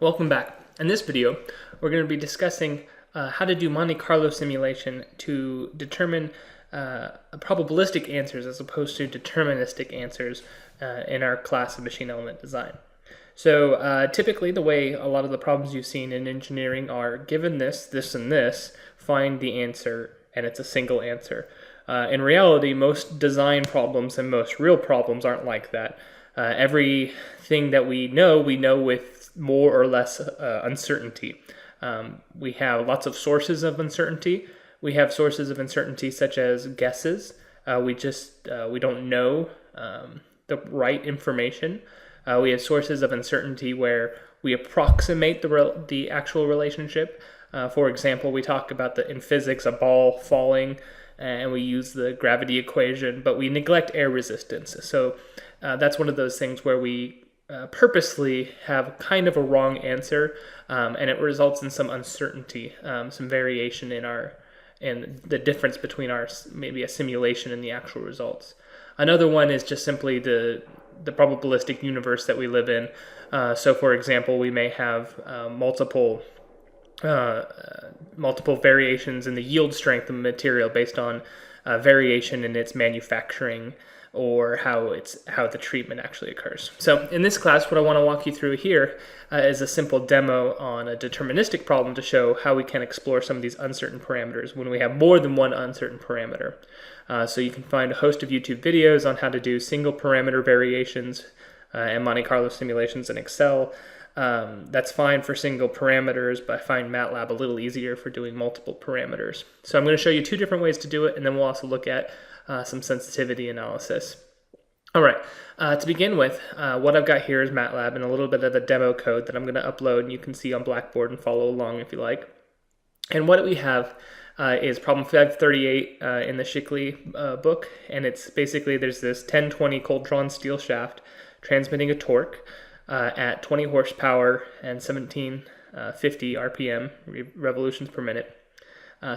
Welcome back. In this video, we're going to be discussing how to do Monte Carlo simulation to determine probabilistic answers as opposed to deterministic answers in our class of machine element design. So typically the way a lot of the problems you've seen in engineering are given this, this, and this, find the answer, and it's a single answer. In reality, most design problems and most real problems aren't like that. Everything that we know with more or less uncertainty. We have lots of sources of uncertainty. We have sources of uncertainty such as guesses. We don't know the right information. We have sources of uncertainty where we approximate the actual relationship. For example, we talk about in physics a ball falling, and we use the gravity equation, but we neglect air resistance. So that's one of those things where we purposely have kind of a wrong answer, and it results in some uncertainty, some variation in the difference between maybe a simulation and the actual results. Another one is just simply the probabilistic universe that we live in. So for example, we may have multiple variations in the yield strength of a material based on variation in its manufacturing or how the treatment actually occurs. So in this class, what I want to walk you through here is a simple demo on a deterministic problem to show how we can explore some of these uncertain parameters when we have more than one uncertain parameter. So you can find a host of YouTube videos on how to do single parameter variations and Monte Carlo simulations in Excel. That's fine for single parameters, but I find MATLAB a little easier for doing multiple parameters. So I'm going to show you two different ways to do it, and then we'll also look at some sensitivity analysis. All right, to begin with, what I've got here is MATLAB and a little bit of a demo code that I'm going to upload, and you can see on Blackboard and follow along if you like. And what we have is problem 538 in the Shickley book, and it's basically there's this 1020 cold drawn steel shaft transmitting a torque at 20 horsepower and 1750 RPM, revolutions per minute.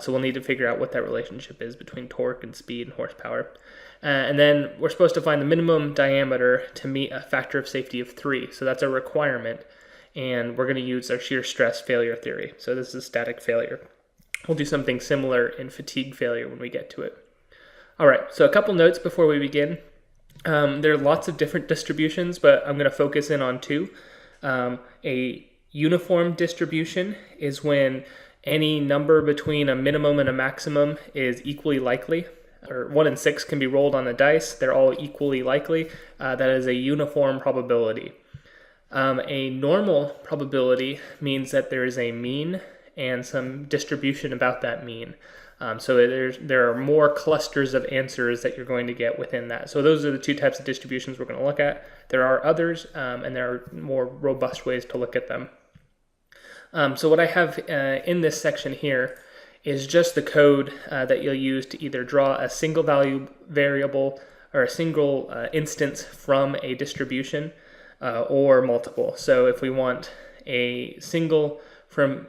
So we'll need to figure out what that relationship is between torque and speed and horsepower. And then we're supposed to find the minimum diameter to meet a factor of safety of 3. So that's a requirement. And we're going to use our shear stress failure theory. So this is static failure. We'll do something similar in fatigue failure when we get to it. All right, so a couple notes before we begin. There are lots of different distributions, but I'm going to focus in on two. A uniform distribution is when any number between a minimum and a maximum is equally likely, or 1 in 6 can be rolled on a dice. They're all equally likely. That is a uniform probability. A normal probability means that there is a mean and some distribution about that mean. So there are more clusters of answers that you're going to get within that. So those are the two types of distributions we're going to look at. There are others, and there are more robust ways to look at them. So what I have in this section here is just the code that you'll use to either draw a single value variable or a single instance from a distribution or multiple. So if we want a single from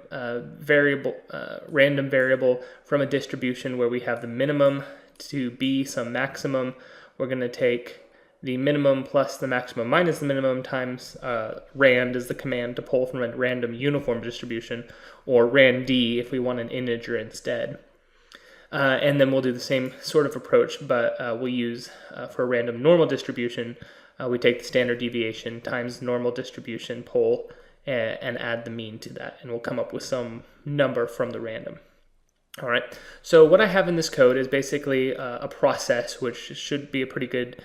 random variable from a distribution where we have the minimum to be some maximum, we're going to take the minimum plus the maximum minus the minimum times rand is the command to pull from a random uniform distribution, or rand if we want an integer instead. And then we'll do the same sort of approach, but we'll use for a random normal distribution, we take the standard deviation times normal distribution pull and add the mean to that, and we'll come up with some number from the random. All right, so what I have in this code is basically a process, which should be a pretty good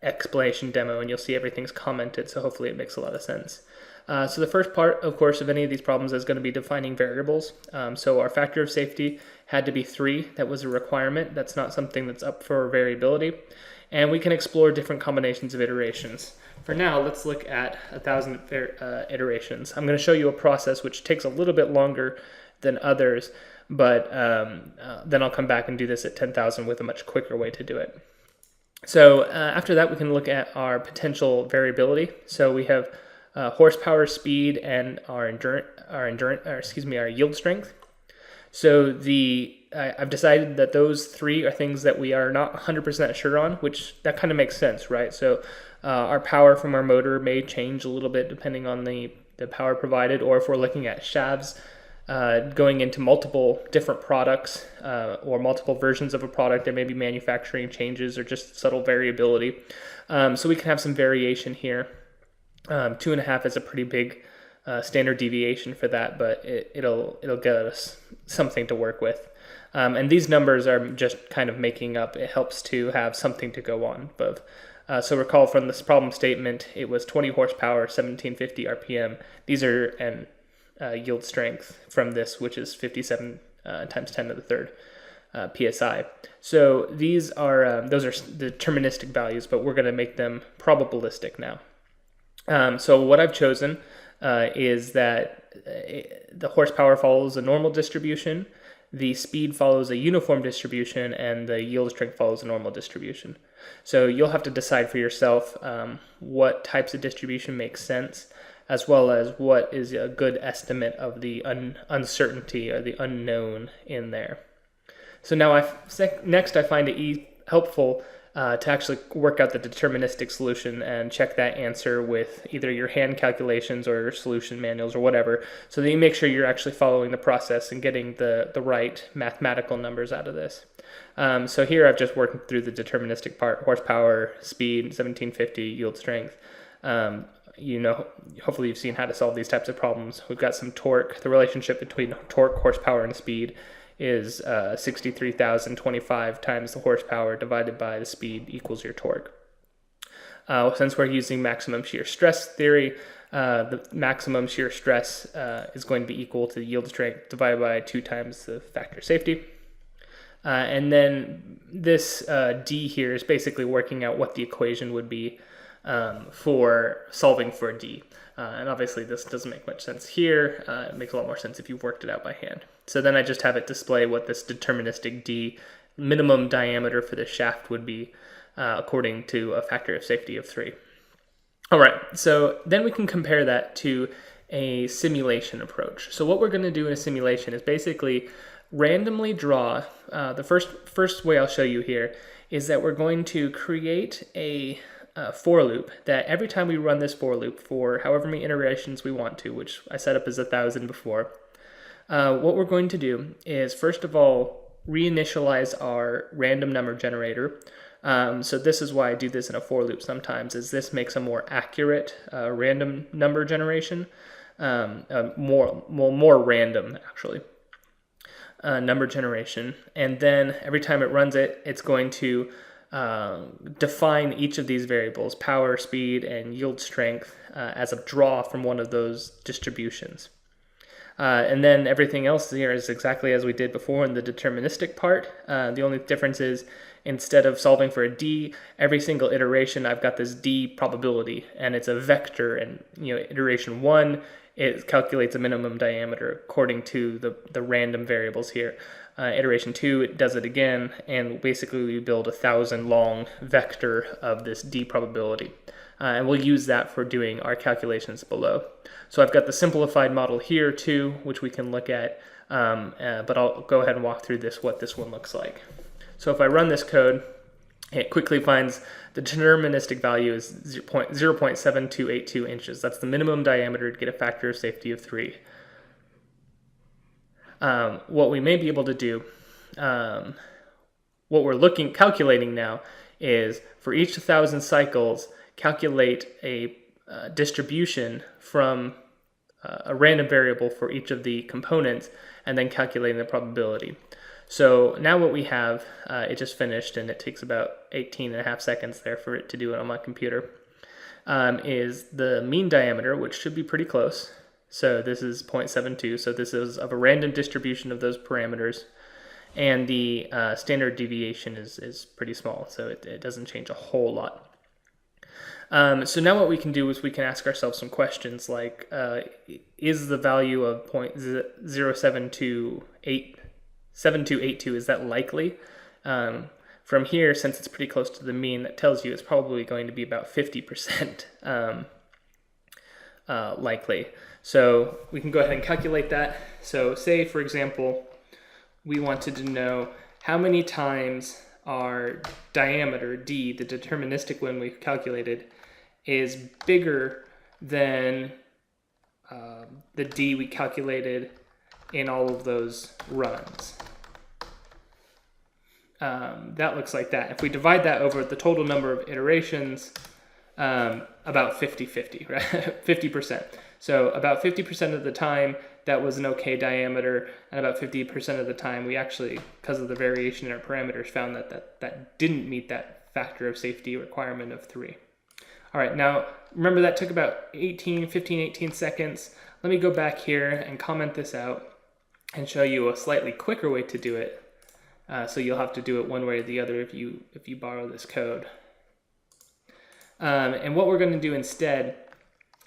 explanation demo, and you'll see everything's commented, so hopefully it makes a lot of sense. So the first part, of course, of any of these problems is going to be defining variables. So our factor of safety had to be 3. That was a requirement. That's not something that's up for variability. And we can explore different combinations of iterations. For now, let's look at 1,000 iterations. I'm going to show you a process which takes a little bit longer than others, but then I'll come back and do this at 10,000 with a much quicker way to do it. So after that, we can look at our potential variability. So we have horsepower, speed, and our yield strength. So I've decided that those three are things that we are not 100% sure on, which that kind of makes sense, right? So our power from our motor may change a little bit depending on the power provided, or if we're looking at shafts going into multiple different products or multiple versions of a product, there may be manufacturing changes or just subtle variability. So we can have some variation here. 2.5 is a pretty big standard deviation for that, but it'll get us something to work with. And these numbers are just kind of making up. It helps to have something to go on above. So recall from this problem statement, it was 20 horsepower, 1750 RPM. These are an yield strength from this, which is 57 times 10 to the third psi. So these are those are deterministic values, but we're going to make them probabilistic now. So what I've chosen is that the horsepower follows a normal distribution, the speed follows a uniform distribution, and the yield strength follows a normal distribution. So you'll have to decide for yourself what types of distribution makes sense, as well as what is a good estimate of the uncertainty or the unknown in there. So now next I find it helpful to actually work out the deterministic solution and check that answer with either your hand calculations or your solution manuals or whatever, so that you make sure you're actually following the process and getting the right mathematical numbers out of this. So here I've just worked through the deterministic part: horsepower, speed, 1750, yield strength. Hopefully you've seen how to solve these types of problems. We've got some torque. The relationship between torque, horsepower, and speed is 63,025 times the horsepower divided by the speed equals your torque. Since we're using maximum shear stress theory, the maximum shear stress is going to be equal to the yield strength divided by 2 times the factor of safety. And then this D here is basically working out what the equation would be for solving for D. And obviously this doesn't make much sense here. It makes a lot more sense if you've worked it out by hand. So then I just have it display what this deterministic D minimum diameter for the shaft would be according to a factor of safety of 3. All right, so then we can compare that to a simulation approach. So what we're going to do in a simulation is basically randomly draw. The first way I'll show you here is that we're going to create a for loop that every time we run this for loop for however many iterations we want to, which I set up as 1,000 before, what we're going to do is first of all reinitialize our random number generator. So this is why I do this in a for loop sometimes, is this makes a more accurate random number generation, more random actually number generation. And then every time it runs it, it's going to define each of these variables, power, speed, and yield strength, as a draw from one of those distributions. And then everything else here is exactly as we did before in the deterministic part. The only difference is instead of solving for a D, every single iteration I've got this D probability, and it's a vector, and iteration 1, it calculates a minimum diameter according to the random variables here. Iteration 2, it does it again, and basically we build a 1,000 long vector of this D probability. And we'll use that for doing our calculations below. So I've got the simplified model here too, which we can look at, but I'll go ahead and walk through what this one looks like. So if I run this code, it quickly finds the deterministic value is 0.7282 inches. That's the minimum diameter to get a factor of safety of 3. What we may be able to do, what we're calculating now, is for each 1,000 cycles, calculate a distribution from a random variable for each of the components, and then calculating the probability. So now what we have, it just finished, and it takes about 18.5 seconds there for it to do it on my computer, is the mean diameter, which should be pretty close. So this is 0.72, so this is of a random distribution of those parameters, and the standard deviation is pretty small, so it doesn't change a whole lot. So now what we can do is we can ask ourselves some questions like, is the value of 0.07282, is that likely? From here, since it's pretty close to the mean, that tells you it's probably going to be about 50% likely. So we can go ahead and calculate that. So say, for example, we wanted to know how many times our diameter, D, the deterministic one we've calculated, is bigger than the D we calculated in all of those runs. That looks like that. If we divide that over the total number of iterations, about 50-50, right? 50%. So about 50% of the time, that was an okay diameter, and about 50% of the time, we actually, because of the variation in our parameters, found that didn't meet that factor of safety requirement of 3. All right, now remember that took about 15, 18 seconds. Let me go back here and comment this out and show you a slightly quicker way to do it. So you'll have to do it one way or the other if you borrow this code. And what we're going to do instead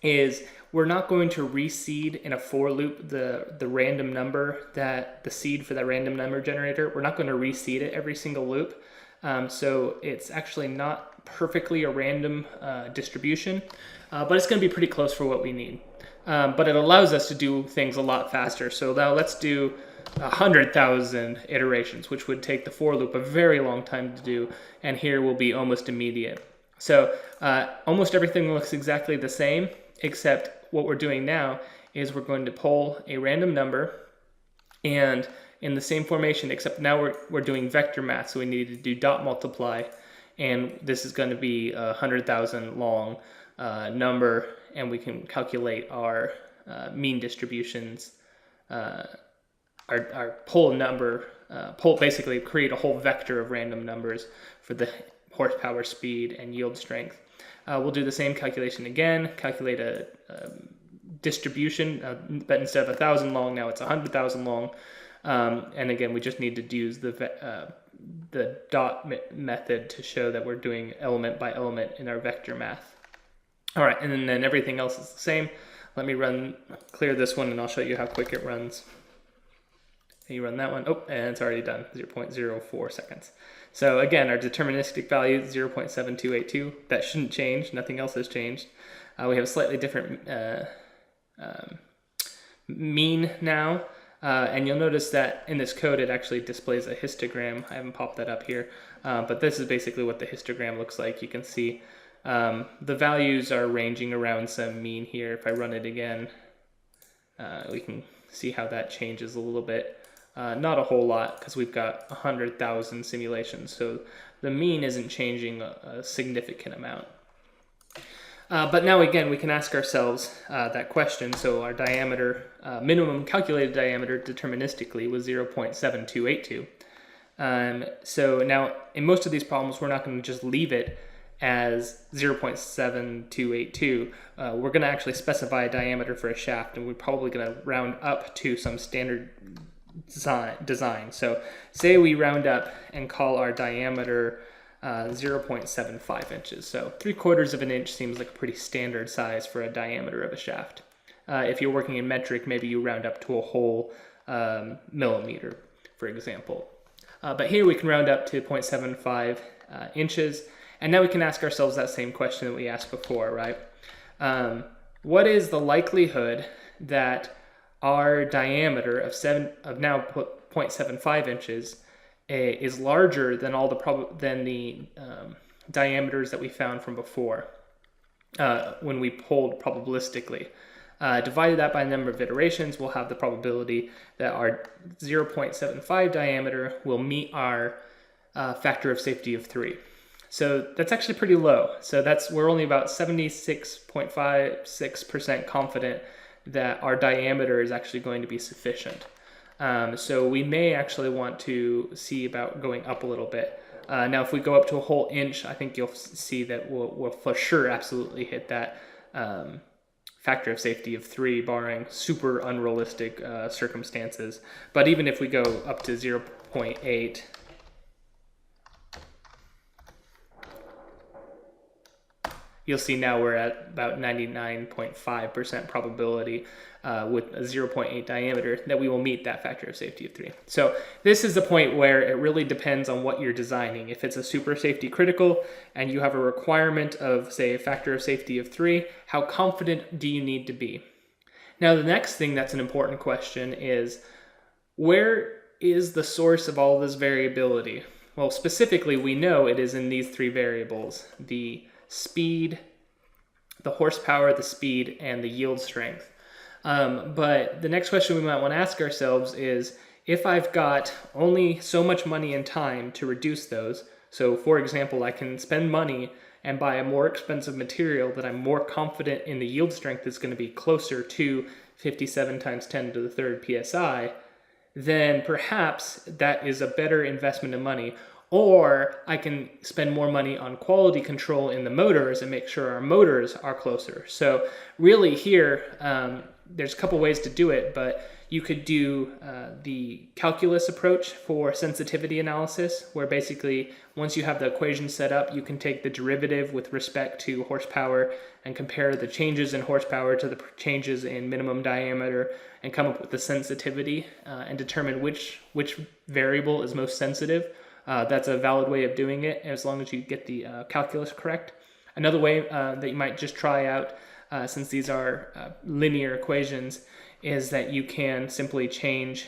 is we're not going to reseed in a for loop the random number, that the seed for that random number generator. We're not going to reseed it every single loop. So it's actually not perfectly a random distribution, but it's going to be pretty close for what we need. But it allows us to do things a lot faster. So now let's do 100,000 iterations, which would take the for loop a very long time to do, and here will be almost immediate. So almost everything looks exactly the same, except what we're doing now is we're going to pull a random number, and in the same formation, except now we're doing vector math, so we need to do dot multiply, and this is going to be a 100,000 long number, and we can calculate our mean distributions, our pull number, basically create a whole vector of random numbers for the horsepower, speed, and yield strength. We'll do the same calculation again, calculate a distribution, but instead of 1,000 long, now it's 100,000 long. And again, we just need to use the dot method to show that we're doing element by element in our vector math. All right, and then everything else is the same. Let me clear this one, and I'll show you how quick it runs. You run that one, and it's already done, 0.04 seconds. So again, our deterministic value is 0.7282. That shouldn't change, nothing else has changed. We have a slightly different mean now, and you'll notice that in this code it actually displays a histogram. I haven't popped that up here, but this is basically what the histogram looks like. You can see the values are ranging around some mean here. If I run it again, we can see how that changes a little bit. Not a whole lot, because we've got 100,000 simulations, so the mean isn't changing a significant amount. But now again, we can ask ourselves that question. So our diameter, minimum calculated diameter deterministically was 0.7282. So now in most of these problems, we're not going to just leave it as 0.7282. We're going to actually specify a diameter for a shaft, and we're probably going to round up to some standard design. So say we round up and call our diameter 0.75 inches. So 3/4 of an inch seems like a pretty standard size for a diameter of a shaft. If you're working in metric, maybe you round up to a whole millimeter, for example. But here we can round up to 0.75 inches. And now we can ask ourselves that same question that we asked before, right? What is the likelihood that our diameter of now 0.75 inches is larger than all the diameters that we found from before when we pulled probabilistically? Divided that by the number of iterations, we'll have the probability that our 0.75 diameter will meet our factor of safety of 3. So that's actually pretty low. So we're only about 76.56% confident that our diameter is actually going to be sufficient. So we may actually want to see about going up a little bit. Now, if we go up to a whole inch, I think you'll see that we'll for sure absolutely hit that factor of safety of 3, barring super unrealistic circumstances. But even if we go up to 0.8, you'll see now we're at about 99.5% probability with a 0.8 diameter that we will meet that factor of safety of 3. So this is the point where it really depends on what you're designing. If it's a super safety critical and you have a requirement of, say, a factor of safety of 3, how confident do you need to be? Now, the next thing that's an important question is, where is the source of all this variability? Well, specifically, we know it is in these 3 variables: the speed, the horsepower, the speed, and the yield strength. But the next question we might want to ask ourselves is, if I've got only so much money and time to reduce those, so for example, I can spend money and buy a more expensive material that I'm more confident in the yield strength is going to be closer to 57 times 10 to the third psi, then perhaps that is a better investment of money. Or I can spend more money on quality control in the motors and make sure our motors are closer. So really here, there's a couple ways to do it, but you could do the calculus approach for sensitivity analysis, where basically once you have the equation set up, you can take the derivative with respect to horsepower and compare the changes in horsepower to the changes in minimum diameter and come up with the sensitivity and determine which variable is most sensitive. That's a valid way of doing it, as long as you get the calculus correct. Another way that you might just try out, since these are linear equations, is that you can simply change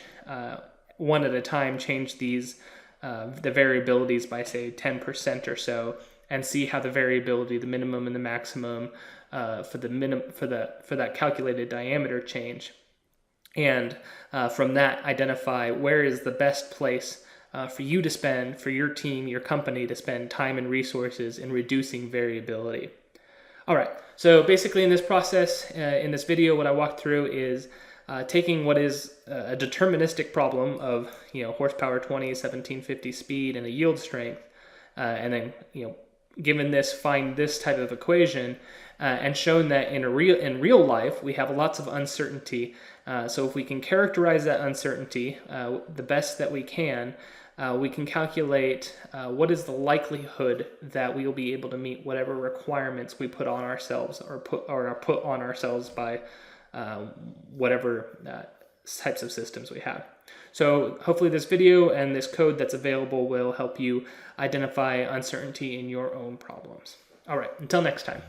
one at a time, change these the variabilities by say 10% or so, and see how the variability, the minimum and the maximum for that calculated diameter change, and from that identify where is the best place for you to spend, for your team, your company to spend time and resources in reducing variability. All right, so basically in this process, in this video, what I walked through is taking what is a deterministic problem of horsepower 20, 1750 speed, and a yield strength, and then given this, find this type of equation, and shown that in real life we have lots of uncertainty. So if we can characterize that uncertainty the best that we can calculate what is the likelihood that we will be able to meet whatever requirements we put on ourselves or are put on ourselves by whatever types of systems we have. So hopefully this video and this code that's available will help you identify uncertainty in your own problems. All right, until next time.